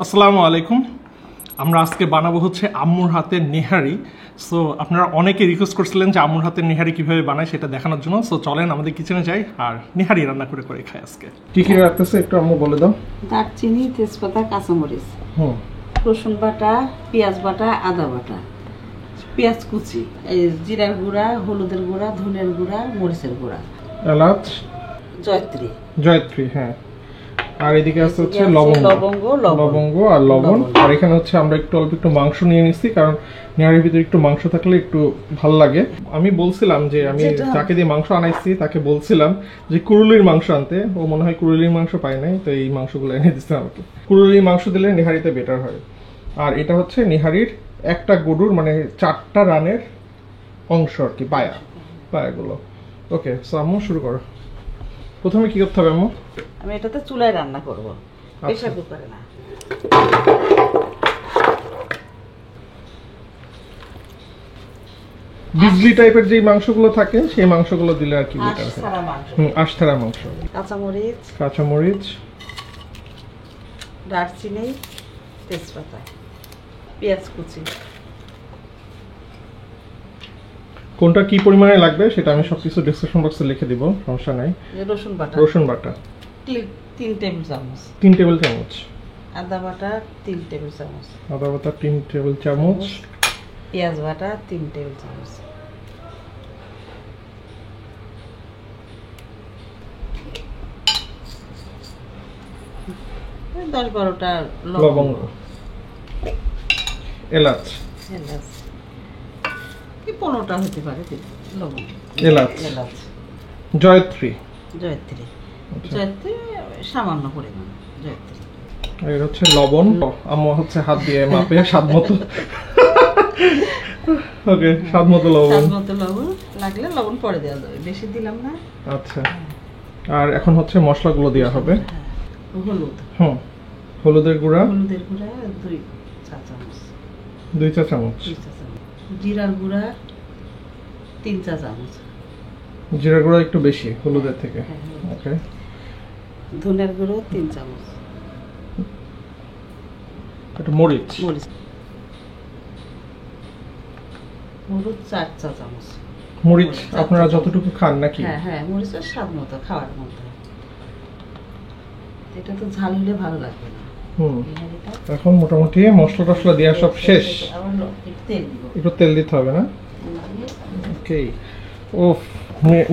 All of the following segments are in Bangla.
আসসালামু আলাইকুম। আমরা আজকে বানাবো হচ্ছে আম্মুর হাতের নেহারি। সো আপনারা অনেকে রিকোয়েস্ট করছিলেন যে আম্মুর হাতের নেহারি কিভাবে বানায় সেটা দেখানোর জন্য। সো চলেন আমাদের কিচেনে যাই আর নেহারি রান্না করে করে খাই আজকে। কি কি রাখতেছে একটু আম্মু বলে দাও। দারচিনি, তেজপাতা, কাঁচামরিচ, রসুন বাটা, পেঁয়াজ বাটা, আদা বাটা, পেঁয়াজ কুচি, এই জিরার গুঁড়া, হলুদের গুঁড়া, ধনের গুঁড়া, মরিচের গুঁড়া, এলাচ, জয়ত্রী, হ্যাঁ। আর এদিকে আছে হচ্ছে লবঙ্গ আর লবণ। আর এখানে হচ্ছে আমরা অল্প একটু মাংস নিয়ে নিচ্ছি, কারণ নেহারির ভিতরে একটু মাংস থাকলে একটু ভালো লাগে। আমি বলছিলাম যে আমি যাকে দিয়ে মাংস আনাইছি তাকে বলছিলাম যে কুরুলির মাংস আনতে। ও মনে হয় কুরুলির মাংস পায় নাই, তো এই মাংসগুলো এনে দিচ্ছে আমাকে। কুরুলির মাংস দিলে নেহারিতে বেটার হয়। আর এটা হচ্ছে নেহারির একটা গরুর মানে 4টা রানের অংশ আর কি, পায়াগুলো। ওকে, সো আম্মু শুরু করো। প্রথমে কি করতে হবে আম্মু? আমি এটাতে চুলায় রান্না করব, প্রেসার কুকারে না। বিজলি টাইপের যে মাংসগুলো থাকে সেই মাংসগুলো দিলে আর কি বেটার হয়। আশছাড়া মাংস। কাঁচামরিচ, দারচিনি, তেজপাতা, পেঁয়াজ কুচি। কোনটা কি পরিমাণে লাগবে সেটা আমি সবকিছু ডেসক্রিপশন বক্সে লিখে দিব, সমস্যা নাই। রসুন বাটা 3 টেবিল চামচ, 3 টেবিল চামচ। আদা বাটা 3 টেবিল চামচ, পেঁয়াজ বাটা 3 টেবিল চামচ, দশ 12টা লবঙ্গ, এলাচ 15টা হতে পারে লবঙ্গ, এলাচ, জয়ত্রী সামান্য পরিমাণ জয়ত্রী। আর হচ্ছে লবণ। আম্মু হচ্ছে হাত দিয়ে মাপে স্বাদ মতো। ওকে, স্বাদ মতো লবণ লাগলে লবণ পরে দেওয়া যাবে, বেশি দিলাম না। আচ্ছা, আর এখন হচ্ছে মশলাগুলো দেওয়া হবে। হলুদ, হলুদের গুঁড়া 2 চা চামচ, 2 চা চামচ। জিরার গুঁড়া 3 চা চামচ, জিরার গুঁড়া একটু বেশি হলুদের থেকে। ওকে, ধনের গুঁড়ো 3 চামচ, একটু মরিচ 4 চা চামচ। মরিচ আপনারা যতটুকু খান নাকি? হ্যাঁ, মরিচের স্বাদ মতো, খাওয়ার মতো। এটা তো ঝাল হলে ভালো লাগবে না। এখন মোটামুটি মশলা টসলা দেওয়া সব শেষ। একটু তেল দিতে হবে না? ওকে। ও,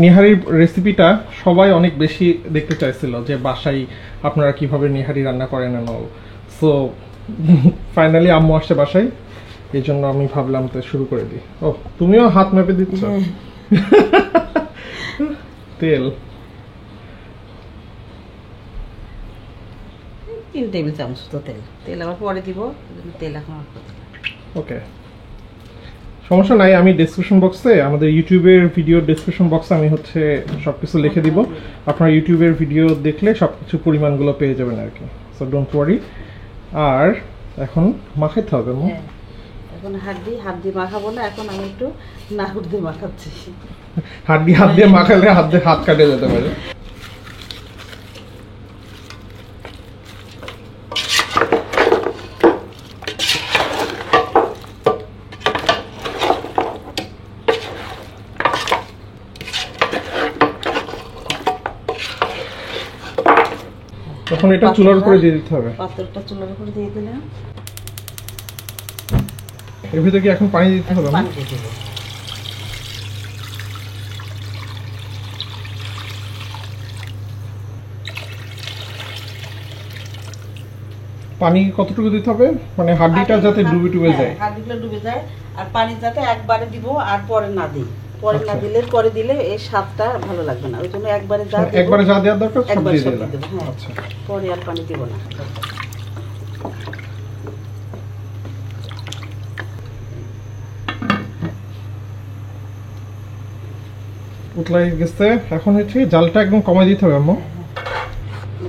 নেহারির রেসিপিটা সবাই অনেক বেশি দেখতে চাইছিল যে বাসায় আপনারা কিভাবে নেহারি রান্না করেন না। সো ফাইনালি আম্মু আসছে বাসায়, এই জন্য আমি ভাবলাম তো শুরু করে দিই। ও, তুমিও হাত মেপে দিচ্ছ। তেল 3 টেবিল চামচ তো তেল আবার পরে দিব, তেল এখন অল্প। ওকে, সমস্যা নাই। আমি ডেসক্রিপশন বক্সে আমাদের ইউটিউবের ভিডিও ডেসক্রিপশন বক্সে আমি হচ্ছে সবকিছু লিখে দিব। আপনারা ইউটিউবের ভিডিও দেখলে সবকিছু পরিমাণগুলো পেয়ে যাবেন আর কি। So don't worry. আর এখন মাখাতে হবে। এখন হাত দিয়ে মাখাবো না, এখন আমি একটু নাড়ু দিয়ে মাখাচ্ছি। হাত দিয়ে মাখালে হাত কাটে যেতে পারে। তখন এটা চুলার উপরে দিয়ে দিতে হবে। পাত্রটা চুলার উপরে দিয়ে দিলাম। এর ভিতরে কি এখন পানি দিতে হবে? পানি দিয়ে দেব। পানি কতটুকু দিতে হবে? মানে হাড়িটা যাতে ডুবে যায়। হাড়িটা ডুবে যায়, আর পানি যাতে একবারে দিব আর পরে না দিই। পরে না দিলে, পরে দিলে এই স্বাদটা ভালো লাগবে না। ওই জন্য একবারে যা দেওয়ার দরকার সব দিয়ে দিলাম। আচ্ছা, পরে আর পানি দিব না। উতলাই গেছে, এখন হচ্ছে জালটা একদম কমাই দিতে হবে আম্মু।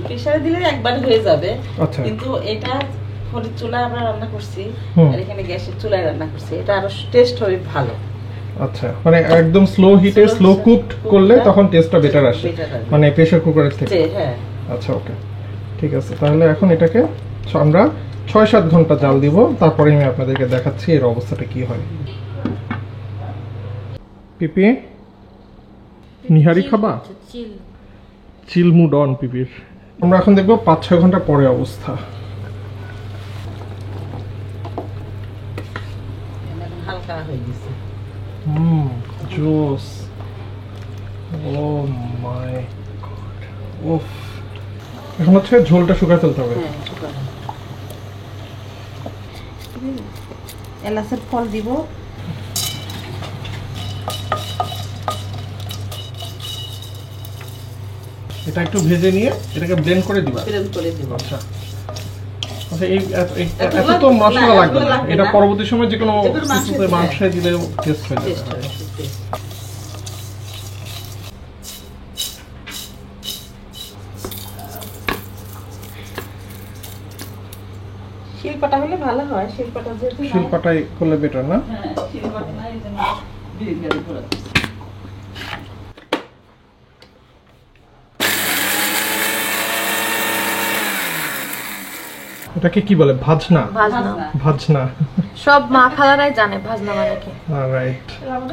প্রেসারে দিলে একবারে হয়ে যাবে। আচ্ছা, কিন্তু এটা খড়ির চুলায় আমরা রান্না করছি আর এখানে গ্যাসের চুলায় রান্না করছি, এটা আরো টেস্ট হবে ভালো। আচ্ছা, মানে একদম স্লো হিটে স্লো কুকড করলে তখন টেস্টটা বেটার আসে, মানে প্রেসার কুকারের থেকে। হ্যাঁ, আচ্ছা, ওকে, ঠিক আছে। তাহলে এখন এটাকে তো আমরা 6-7 ঘন্টা জাল দিব, তারপরে আমি আপনাদেরকে দেখাচ্ছি এর অবস্থাটা কি হয়। পিপি নিহারি খাবা? চিল মুড অন পিপির। আমরা এখন দেখবো 5-6 ঘন্টা পরে অবস্থা। হালকা হয়ে গেছে। জোস। ও মাই গড। ওফ। এখন হচ্ছে ঝোলটা শুকায় ফেলতে হবে। হ্যাঁ, শুকানো। এলাচের ফল দিব। এটা একটু ভেজে নিয়ে এটাকে ব্লেন্ড করে দিবা। ব্লেন্ড করে দিব। আচ্ছা আচ্ছা, এত তো মশলা লাগবে না, এটা পরবর্তী সময় যে কোনো মাংসে দিলে টেস্ট হয়ে যাবে। শিলপাটা হলে ভালো হয়, শিলপাটা যেহেতু নাই। শিলপাটাই করলে বেটার না? হ্যাঁ, শিলপাটা নাই, এজন্য বিরিয়ানি করে দিচ্ছি। এটাকে কি বলে? ভাজনা? ভাজনা। ভাজনা। সব মা খালারাই জানে ভাজনা মানে কি। রাইট।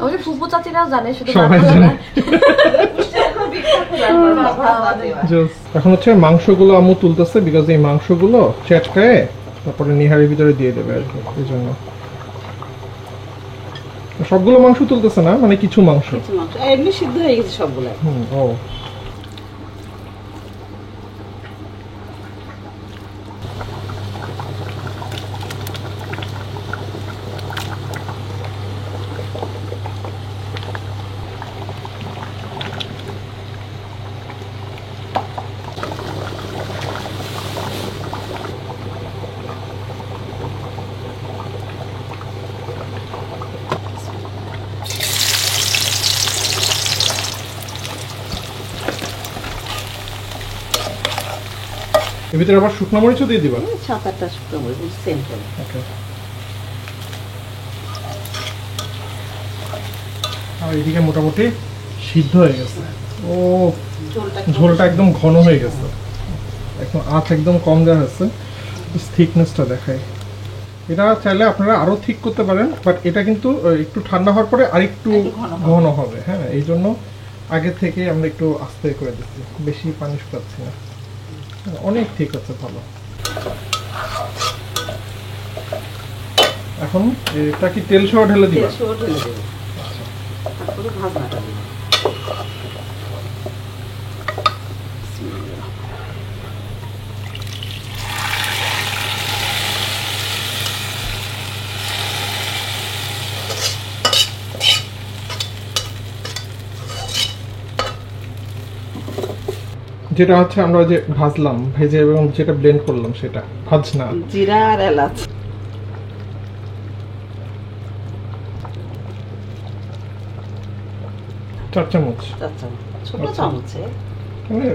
ওই যে ফুপু চাচিরাও জানে, শুধু মা সবাই খালারা। জানে। এখন হচ্ছে মাংসগুলো আম্মু তুলতেছে, বিকজ এই মাংসগুলো চেটকায়ে তারপরে নিহারির ভিতরে দিয়ে দেবে আর কি, এই জন্য। সবগুলো মাংস তুলতেছে না, মানে কিছু মাংস। কিছু মাংস এমনি সিদ্ধ হয়ে গেছে সবগুলো। ও এর ভিতরে আবার শুকনো মরিচও দিয়ে দিবা? 7-8টা শুকনো মরিচ সেম করে। ওকে। আর এদিকে মোটামুটি সিদ্ধ হয়ে গেছে। ও ঝোলটা একদম ঘন হয়ে গেছে, এখন আঁচ একদম কম দেওয়া হয়েছে। থিকনেসটা দেখাই। এটা চাইলে আপনারা আরো ঠিক করতে পারেন, বাট এটা কিন্তু একটু ঠান্ডা হওয়ার পরে আরেকটু ঘন হবে। হ্যাঁ, এই জন্য আগে থেকে আমরা একটু আস্তে করে দিচ্ছি, বেশি পানি শুকাচ্ছি না। অনেক ঠিক আছে, ভালো। এখন এটা কি তেল সহ ঢেলে দিবা? তেল সহ ঢেলে দেব। তারপরে ভাজনাটা দিব। যেটা হচ্ছে আমরা যে ভাজলাম, ভেজে এবং যেটা ব্লেন্ড করলাম সেটা ভাজনা। জিরা আর এলাচ। 4 চামচ। 4 চামচ, ছোট চামচে। মানে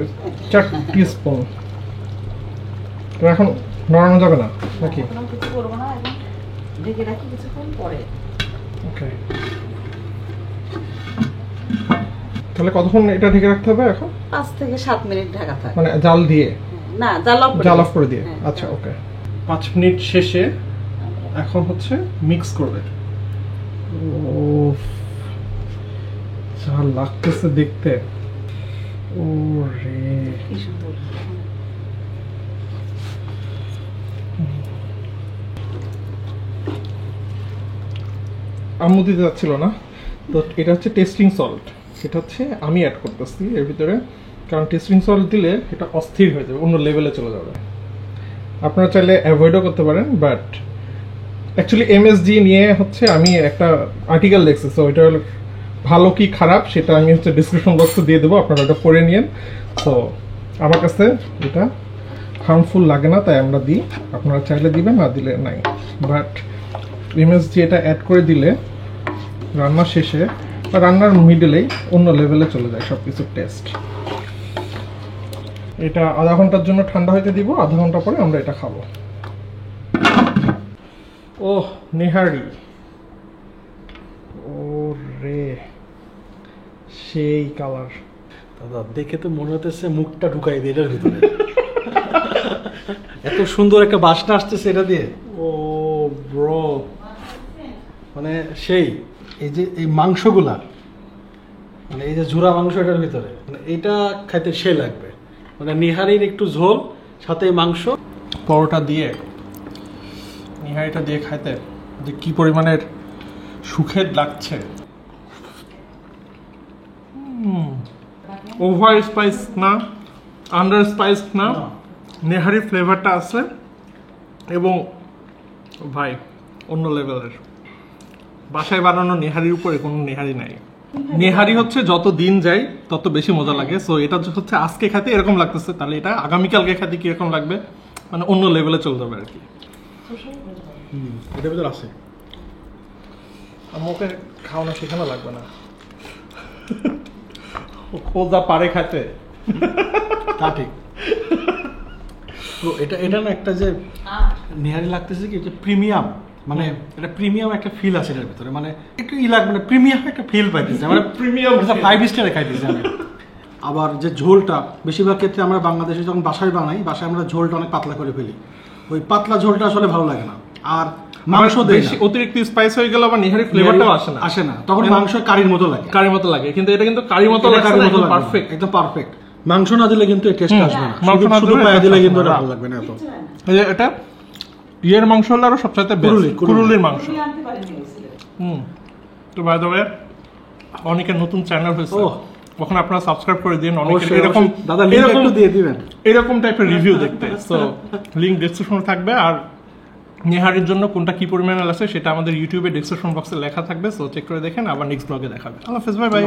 4 টিস্পুন। তো এখন নড়ানো যাবে না নাকি? এখন কিছু করব না, এখন ঢেকে রাখি কিছুক্ষণ পরে। ওকে। তাহলে কতক্ষণ এটা ঢেকে রাখতে হবে এখন? 5 থেকে 7 মিনিট ঢাকা থাকে। মানে জাল দিয়ে? না, জাল অফ করে দিয়ে। হ্যাঁ, আচ্ছা, ওকে। 5 মিনিট শেষে এখন হচ্ছে মিক্স করবে। ও যা লাগতেছে দেখতে। ও রে, কি সুন্দর। আম্মু দিতে যাচ্ছিল না, তো এটা হচ্ছে টেস্টিং সল্ট। এটা হচ্ছে আমি অ্যাড করতেছি এর ভিতরে, কারণ টেস্টিং সল্ট দিলে এটা অস্থির হয়ে যাবে, অন্য লেভেলে চলে যাবে। আপনারা চাইলে অ্যাভয়েডও করতে পারেন, বাট অ্যাকচুয়ালি এমএসজি নিয়ে হচ্ছে আমি একটা আর্টিকেল দেখছি, সো এটা ভালো কি খারাপ সেটা আমি হচ্ছে ডিসক্রিপশন বক্সে দিয়ে দেবো, আপনারা ওটা পড়ে নিন। তো আমার কাছে এটা হার্মফুল লাগে না, তাই আমরা দিই। আপনারা চাইলে দিবেন, না দিলে নাই। বাট এমএসজি এটা অ্যাড করে দিলে রান্নার শেষে বা রান্নার মিডলেই অন্য লেভেলে চলে যায় সব কিছুর টেস্ট। এটা আধা ঘন্টার জন্য ঠান্ডা হইতে দিব, আধা ঘন্টা পরে আমরা এটা খাবো। ওহ, নেহারি। ও রে, সেই কালার। দাদা দেখে তো মনে হতেছে মুখটা ঢুকাই দিয়ে এটার ভিতরে। এত সুন্দর একটা বাসনা আসতেছে এটা দিয়ে। ও ব্রো, মানে সেই এই যে এই মাংসগুলা, মানে এই যে ঝুরা মাংস এটার ভিতরে, মানে এটা খাইতে সেই লাগবে। মানে নিহারির একটু ঝোল সাথে মাংস, পরোটা দিয়ে নিহারিটা দিয়ে খাইতে যে কি পরিমাণের সুখের লাগছে। ওভার স্পাইস না, আন্ডার স্পাইস না, নেহারি ফ্লেভারটা আছে এবং ভাই অন্য লেভেলের। বাসায় বানানো নেহারির উপরে কোনো নেহারি নাই। নেহারি হচ্ছে যত দিন যায় তত বেশি মজা লাগে। সো এটা হচ্ছে আজকে খেতে এরকম লাগতেছে, তাহলে এটা আগামীকালকে খেতে কিরকম লাগবে, মানে অন্য লেভেলে চলে যাবে আর কি। এটার ভিতরে আছে। আমাকে খাওয়ানো শেখানো লাগবে না, ও যা পারে খাইতে। তা ঠিক। তো এটা না একটা যে নেহারি লাগতেছে কি যে প্রিমিয়াম, মানে এটা প্রিমিয়াম একটা ফিল আছে এটার ভিতরে, মানে একটু মানে প্রিমিয়াম একটা ফিল পাইতেছে, মানে প্রিমিয়াম 5 স্টারে খাইতেছি আমি। আবার যে ঝোলটা বেশিরভাগ ক্ষেত্রে আমরা বাংলাদেশে যখন বাসায় বানাই, বাসায় আমরা ঝোলটা অনেক পাতলা করে ফেলি, ওই পাতলা ঝোলটা আসলে ভালো লাগে না। আর মাংস বেশি অতিরিক্ত স্পাইস হয়ে গেল, আবার নেহারি ফ্লেভারটাও আসে না, তখন মাংস কারির মতো লাগে, কারির মতো লাগে। কিন্তু এটা কিন্তু কারির মতো লাগে, কারির মতো পারফেক্ট, একদম পারফেক্ট। মাংস না দিলে কিন্তু এই টেস্ট আসবে না, মাংস না শুধু দিলে পায়া দিলে কিন্তু এটা ভালো লাগবে না এত। এটা ইয়ের মাংস হলো আরো সবচাইতে বেস্ট, কুরুলির মাংস। তো বাই দ্য ওয়ে, অনেকের নতুন চ্যানেল হয়েছে, ওখানে আপনারা সাবস্ক্রাইব করে দিন। অনেকে এরকম দাদা লিংক একটু দিয়ে দিবেন এরকম টাইপের রিভিউ দেখতে। সো লিংক ডেসক্রিপশনে থাকবে। আর নেহারির জন্য কোনটা কি পরিমাণে আছে সেটা আমাদের ইউটিউবে ডেসক্রিপশন বক্সে লেখা থাকবে। সো চেক করে দেখেন। আবার নেক্সট ব্লগে দেখাবে। আল্লাহ হাফেজ, বাই বাই।